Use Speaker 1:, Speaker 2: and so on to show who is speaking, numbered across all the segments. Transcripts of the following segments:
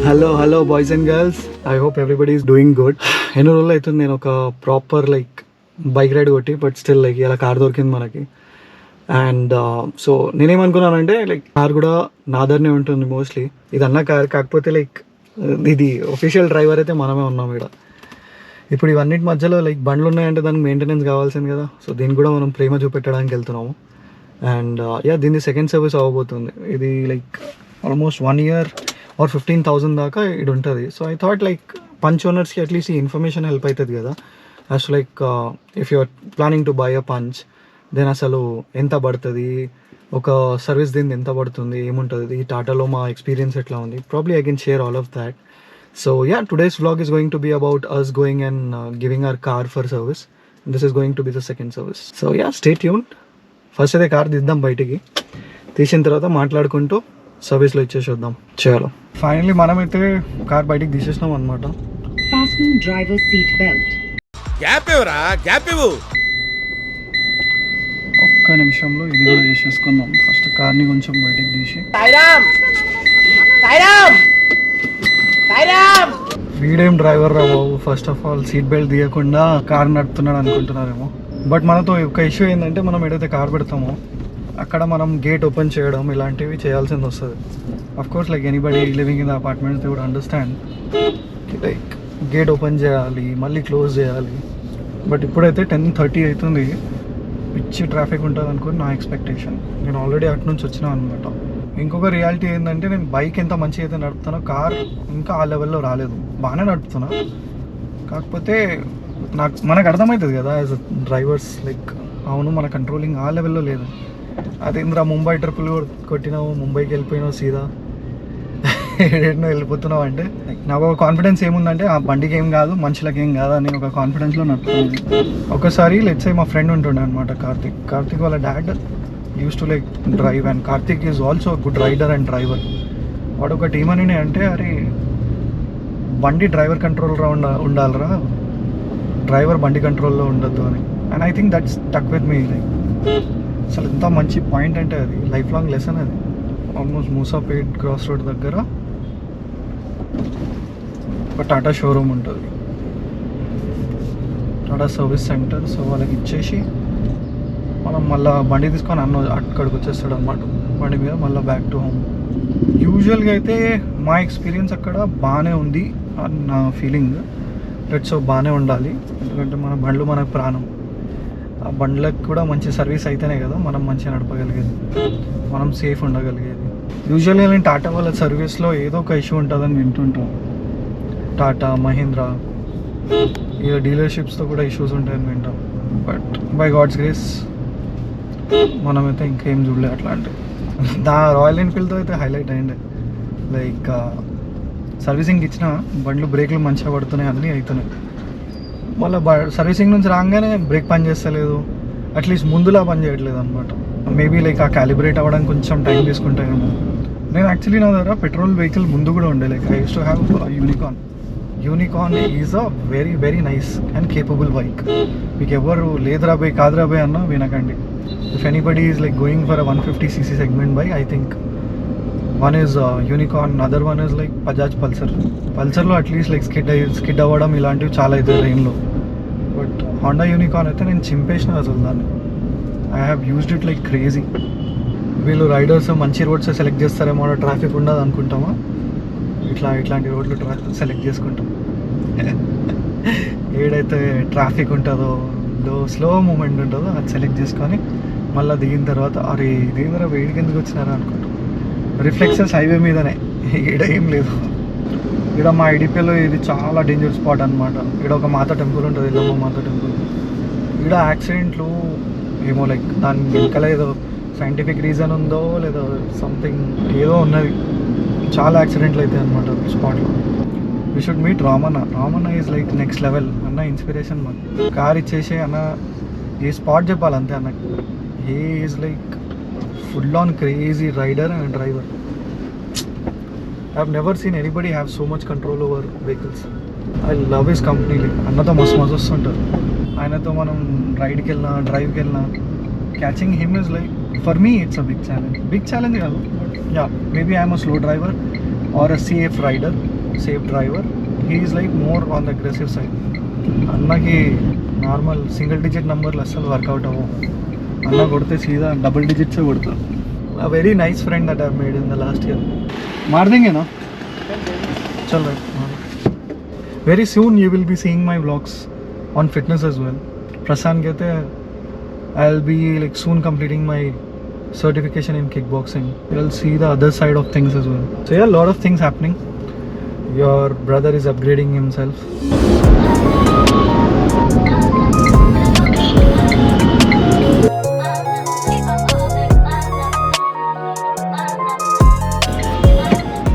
Speaker 1: Hello boys and girls, I hope everybody is doing good. ఎన్నో రోజులు అవుతుంది నేను ఒక ప్రాపర్ బైక్ రైడ్ కొట్టి, బట్ స్టిల్ ఇలా కార్ దొరికింది మనకి. అండ్ సో నేనేమనుకున్నానంటే కార్ కూడా నాదర్నే ఉంటుంది మోస్ట్లీ. ఇది అన్న కార్ కాకపోతే ఇది ఒఫీషియల్ డ్రైవర్ అయితే మనమే ఉన్నాం ఇక్కడ. ఇప్పుడు ఇవన్నిటి మధ్యలో బండ్లు ఉన్నాయంటే దానికి మెయింటెనెన్స్ కావాల్సింది కదా. సో దీన్ని కూడా మనం ప్రేమ చూపెట్టడానికి వెళ్తున్నాము. అండ్ దీన్ని సెకండ్ సర్వీస్ అవ్వబోతుంది. ఇది ఆల్మోస్ట్ 1 year or 15,000 దాకా ఇది ఉంటుంది. సో ఐ థాట్ పంచ్ ఓనర్స్కి అట్లీస్ట్ ఈ ఇన్ఫర్మేషన్ హెల్ప్ అవుతుంది కదా. As if you are planning to buy a Punch, then అసలు ఎంత పడుతుంది, ఒక సర్వీస్ దీన్ని ఎంత పడుతుంది, ఏముంటుంది, ఈ టాటాలో మా ఎక్స్పీరియన్స్ ఎట్లా ఉంది. Probably I can share all of that. So today's vlog is going to be about us going and giving our car for service. This is going to be the second service. So stay tuned. First అయితే car తీద్దాం, బయటికి తీసిన తర్వాత మాట్లాడుకుంటూ సర్వీస్లో ఇచ్చేసేద్దాం. చలో, finally మనమైతే car బయటికి తీసేసినాం అనమాట. ఒక్క నిమిషంలో ఇది కూడా చేసేసుకుందాం. ఫస్ట్ కార్ని కొంచెం బయటికి తీసి, వీడేం డ్రైవర్ రా బాబు, first of all seat belt తీయకుండా కార్ నడుపుతున్నాడు అనుకుంటున్నారేమో. బట్ మనతో ఒక ఇష్యూ ఏంటంటే, మనం ఏదైతే కార్ పెడతామో అక్కడ మనం గేట్ ఓపెన్ చేయడం ఇలాంటివి చేయాల్సింది వస్తుంది. Of course anybody living in the apartments they would understand. Gate open చేయాలి, మళ్ళీ క్లోజ్ చేయాలి. బట్ ఇప్పుడైతే 10:30 అవుతుంది, పిచ్చి ట్రాఫిక్ ఉంటుంది అనుకుని నా ఎక్స్పెక్టేషన్. నేను ఆల్రెడీ అటు నుంచి వచ్చినా అనమాట. ఇంకొక రియాలిటీ ఏంటంటే, నేను బైక్ ఎంత మంచిగా అయితే నడుపుతానో కార్ ఇంకా ఆ లెవెల్లో రాలేదు. బాగానే నడుపుతున్నా, కాకపోతే మనకు అర్థమవుతుంది కదా యాజ్ అ డ్రైవర్స్, అవును మన కంట్రోలింగ్ ఆ లెవెల్లో లేదు. అదేంద్రా ముంబై ట్రిప్పులు కొట్టినావు, ముంబైకి వెళ్ళిపోయినావు, సీదా ఏడేనో వెళ్ళిపోతున్నావు అంటే నాకు ఒక కాన్ఫిడెన్స్ ఏముందంటే, ఆ బండికి ఏం కాదు, మనుషులకి ఏం కాదు అని ఒక కాన్ఫిడెన్స్లో నడుపుతున్నాను. ఒకసారి లెట్స్ మా ఫ్రెండ్ ఉంటుండే అనమాట, కార్తిక్ వాళ్ళ dad used to drive, and Karthik is also good rider and driver. వాడు ఒక టీమ్ అని అంటే, అరే బండి డ్రైవర్ కంట్రోల్లో ఉండాలిరా, డ్రైవర్ బండి కంట్రోల్లో ఉండొద్దు అని. అండ్ ఐ థింక్ దట్స్ టక్ విత్ మీ. అసలు ఎంత మంచి పాయింట్ అంటే అది లైఫ్ లాంగ్ లెసన్. అది ఆల్మోస్ట్ మూసాపేట్ క్రాస్ రోడ్ దగ్గర ఒక టాటా షోరూమ్ ఉంటుంది, టాటా సర్వీస్ సెంటర్. సో వాళ్ళకి ఇచ్చేసి మనం మళ్ళీ బండి తీసుకొని అక్కడికి వచ్చేస్తాడు అనమాట, బండి మీద మళ్ళీ బ్యాక్ టు హోమ్. యూజువల్గా అయితే మా ఎక్స్పీరియన్స్ అక్కడ బాగానే ఉంది అని నా ఫీలింగ్. సో బాగానే ఉండాలి, ఎందుకంటే మన బండ్లు మనకు ప్రాణం. ఆ బండ్లకు కూడా మంచి సర్వీస్ అయితేనే కదా మనం మంచిగా నడపగలిగేది, మనం సేఫ్ ఉండగలిగేది. యూజువల్గా నేను టాటా వాళ్ళ సర్వీస్లో ఏదో ఒక ఇష్యూ ఉంటుందని వింటుంటాం. టాటా, మహీంద్రా, ఇలా డీలర్షిప్స్తో కూడా ఇష్యూస్ ఉంటాయని వింటాం. బట్ బై గాడ్స్ గ్రేస్ మనమైతే ఇంకేం చూడలేదు అట్లాంటివి. రాయల్ ఎన్ఫీల్డ్తో అయితే హైలైట్ అయ్యింది. సర్వీసింగ్ ఇచ్చిన బండ్లు బ్రేక్లు మంచిగా పడుతున్నాయి, అన్నీ అవుతున్నాయి. మళ్ళీ సర్వీసింగ్ నుంచి రాగానే బ్రేక్ పని చేస్తలేదు, అట్లీస్ట్ ముందులా పని చేయట్లేదు అనమాట. మేబీ ఆ క్యాలిబ్రేట్ అవ్వడానికి కొంచెం టైం తీసుకుంటాయేమో. నేను యాక్చువల్లీ నా దగ్గర పెట్రోల్ వెహికల్ ముందు కూడా ఉండే, I used to have Unicorn is a very very nice and capable bike. మీకు ఎవరు లేదురా బై కాదురా బై అన్నా వినకండి. If anybody is going for 150cc segment bike, I think one is Unicorn, other one is Bajaj Pulsarలో at least skid అవ్వడం ఇలాంటివి చాలా అవుతాయి రెయిన్లో. బట్ హోండా యూనికార్న్ అయితే నేను చింపేసిన అసలు దాన్ని. I have used it crazy. వీళ్ళు రైడర్స్ మంచి రోడ్స్ సెలెక్ట్ చేస్తారేమో, ట్రాఫిక్ ఉండదు అనుకుంటామా, ఇట్లాంటి రోడ్లు సెలెక్ట్ చేసుకుంటాం. ఏడైతే ట్రాఫిక్ ఉంటుందో, స్లో మూమెంట్ ఉంటుందో అది సెలెక్ట్ చేసుకొని మళ్ళీ దిగిన తర్వాత అరే ఇదేంద్రా వేడికి ఎందుకు వచ్చినారా అనుకుంటాం. రిఫ్లెక్సెస్ హైవే మీదనే, ఈడ ఏం లేదు. ఇక్కడ మా ఐడిపిలో ఇది చాలా డేంజర్ స్పాట్ అనమాట. ఇక్కడ ఒక మాత టెంపుల్ ఉంటుంది, ఎల్లమ్మ మాత టెంపుల్. ఇక్కడ యాక్సిడెంట్లు ఏమో దాని వెనకాల ఏదో సైంటిఫిక్ రీజన్ ఉందో లేదో సంథింగ్ ఏదో ఉన్నది, చాలా యాక్సిడెంట్లు అవుతాయి అనమాట స్పాట్లో. We should meet Ramanna is next level అన్న, ఇన్స్పిరేషన్ మాకు. కార్ ఇచ్చేసి అన్న ఏ స్పాట్ చెప్పాలి అంతే అన్నకి. He is full on crazy rider and driver. I've never seen anybody have so much control over vehicles. I love his company. అన్నతో మస్తు వస్తుంటారు. ఆయనతో మనం రైడ్కి వెళ్ళినా డ్రైవ్కి వెళ్ళినా catching him is for me it's a big challenge కాదు. But maybe I'm a slow driver or a safe rider, safe driver. He is like more on the aggressive side. అన్నకి నార్మల్ సింగిల్ డిజిట్ నెంబర్లు అస్సలు work out అవ్వవు. అన్న కొడితే సీదా double డిజిట్సే కొడతారు. A very nice friend that I've made in the last year. मार देंगे ना? चल रहा है. Very soon you will be seeing my vlogs on fitness as well. Prasan कहते हैं I'll be like soon completing my certification in kickboxing. You'll see the other side of things as well. So yeah, a lot of things happening. Your brother is upgrading himself.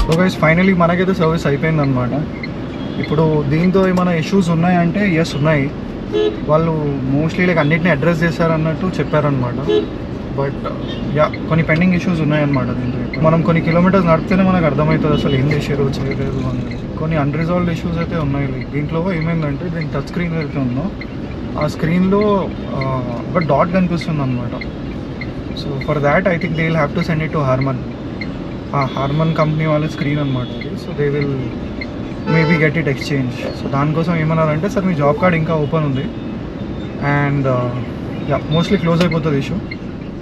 Speaker 1: So guys finally మనకైతే service అయిపోయింది అనమాట. ఇప్పుడు దీంతో ఏమైనా issues ఉన్నాయంటే yes ఉన్నాయి. వాళ్ళు mostly like అన్నిటిని అడ్రస్ చేశారన్నట్టు చెప్పారనమాట. బట్ యా కొన్ని పెండింగ్ ఇష్యూస్ ఉన్నాయన్నమాట దీంతో. మనం కొన్ని కిలోమీటర్స్ నడిపితేనే మనకు అర్థమవుతుంది అసలు ఏం చేసారు చేయలేదు అనేది. కొన్ని అన్రిజాల్వ్డ్ ఇష్యూస్ అయితే ఉన్నాయి. లైక్ దీంట్లో ఏమైందంటే దీనికి టచ్ స్క్రీన్ అయితే ఉందో ఆ స్క్రీన్లో ఒక డాట్ కనిపిస్తుంది అనమాట. So for that I think they will have to send it to Harman. ఆ హార్మన్ కంపెనీ వాళ్ళ స్క్రీన్ అనమాట అది. So they will maybe get it exchange. So దానికోసం ఏమన్నారంటే సార్ మీ జాబ్ కార్డ్ ఇంకా ఓపెన్ ఉంది అండ్ యా మోస్ట్లీ క్లోజ్ అయిపోతుంది issue,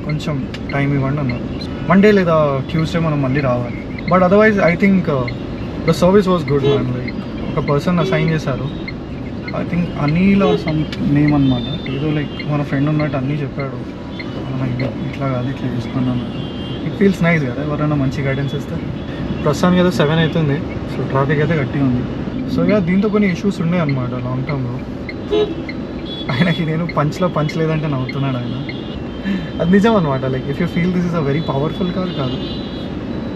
Speaker 1: కొంచెం టైం ఇవ్వండి అన్నారు. మండే లేదా ట్యూస్డే మనం మళ్ళీ రావాలి. But otherwise I think the service was good man. Like ఒక పర్సన్ అసైన్ చేశారు, I think Anil or some name అనమాట. ఏదో లైక్ మన ఫ్రెండ్ ఉన్నట్టు అన్నీ చెప్పాడు. ఇట్లా కాదు ఇట్లా చేసుకున్నాను. ఇట్ ఫీల్స్ నైస్ కదా ఎవరైనా మంచి గైడెన్స్ ఇస్తే. ప్రస్తుతానికి అయితే 7 అవుతుంది. సో ట్రాఫిక్ అయితే గట్టిగా ఉంది. సో ఇక దీంతో కొన్ని ఇష్యూస్ ఉండే అనమాట లాంగ్ టర్మ్లో. ఆయనకి నేను పంచ్ లేదంటే నవ్వుతున్నాడు ఆయన. అది నిజం అనమాట. Like if you feel this is a very powerful car కాదు,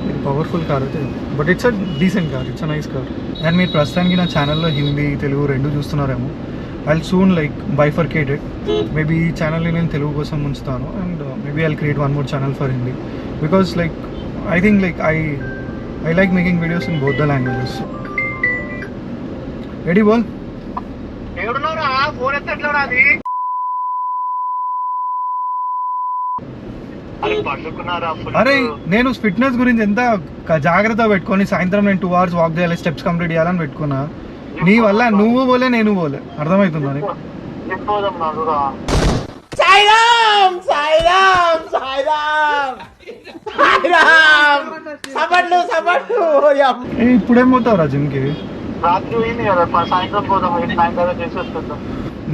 Speaker 1: వెరీ పవర్ఫుల్ కార్ అయితే, but it's a decent car, it's a nice car. And మీరు ప్రస్తుతానికి నా ఛానల్లో హిందీ తెలుగు రెండు చూస్తున్నారేమో. I soon like bifurcated. Maybe ఈ ఛానల్ని నేను తెలుగు కోసం ఉంచుతాను and maybe I'll create one more channel for Hindi because like I think like I like making videos in both the languages. Ready bol? ఎవడున్నారా ఫోన్ ఎత్తట్లేరా అది? అరే నేను ఫిట్నెస్ గురించి ఎంత జాగ్రత్త పెట్టుకొని సాయంత్రం నేను 2 hours వాక్ చేయాలి, స్టెప్స్ కంప్లీట్ చేయాలని పెట్టుకున్నా. నీ వల్ల నువ్వు పోలే నేను పోలే, అర్థమవుతుందా నీకు? సాయిరామ్ సాయిరామ్ సాయిరామ్ ఇప్పుడేం పోతావు రా జిమ్కి?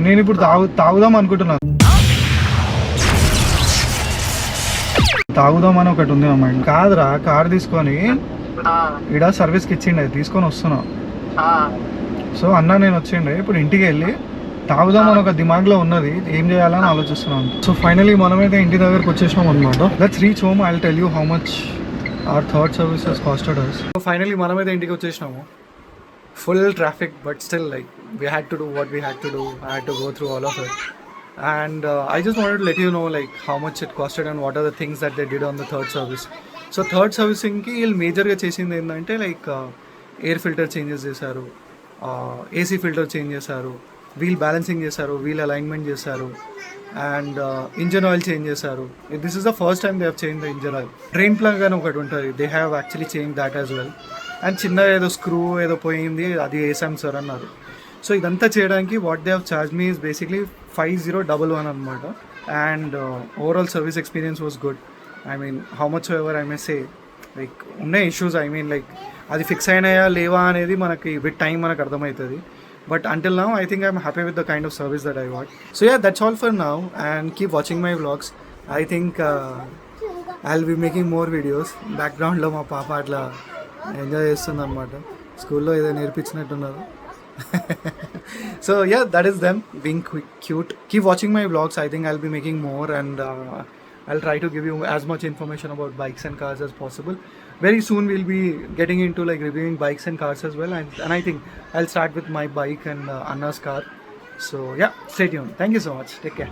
Speaker 1: నేను ఇప్పుడు తాగుదాం అనుకుంటున్నాను. తాగుదామని ఒకటి ఉంది అమ్మాయి. కాదురా కార్ తీసుకొని ఈడ సర్వీస్కి ఇచ్చిండే, తీసుకొని వస్తున్నా. సో అన్న నేను వచ్చిండే, ఇప్పుడు ఇంటికి వెళ్ళి తాగుదామని ఒక దిమాగ్లో ఉన్నది, ఏం చేయాలని ఆలోచిస్తున్నాను. సో ఫైనలీ మనమైతే ఇంటి దగ్గరకు వచ్చేసినాం అనమాట. Let's reach home. I will tell you how much our third services costed us. So finally మనమైతే ఇంటికి వచ్చేసినాము. Full traffic but still like we had to do what we had to do. I had to go through all of it and I just wanted to let you know like how much it costed and what are the things that they did on the third service. So third సర్వీసింగ్కి వీళ్ళు మేజర్గా చేసింది ఏంటంటే like air filter changes చేశారు, AC filter change చేశారు, wheel balancing చేశారు, wheel alignment చేశారు and engine oil change చేశారు. This is the first time they have change the engine oil. Drain plug అని ఒకటి ఉంటుంది, they have actually change that as well. And చిన్న ఏదో screw ఏదో పోయింది, అది వేసాం సార్ అన్నారు. సో ఇదంతా చేయడానికి what they have charge me is basically 5011 అనమాట. And overall service experience was good. I mean how much ever I may say like ఉన్న ఇష్యూస్ ఐ మీన్ లైక్ అది ఫిక్స్ అయినాయా లేవా అనేది మనకి విత్ టైం మనకు అర్థమవుతుంది. But until now, I think I'm happy with the kind of service that I got. So yeah, that's all for now and keep watching my vlogs. I think I'll be making more videos. Background lo ma papa atla enjoy chestund anamata. School lo edo nerpichinattunnaru. So yeah, that is them being cute. Keep watching my vlogs. I think I'll be making more and I'll try to give you as much information about bikes and cars as possible. Very soon we'll be getting into like reviewing bikes and cars as well and I think I'll start with my bike and Anna's car. So yeah, stay tuned. Thank you so much. Take care.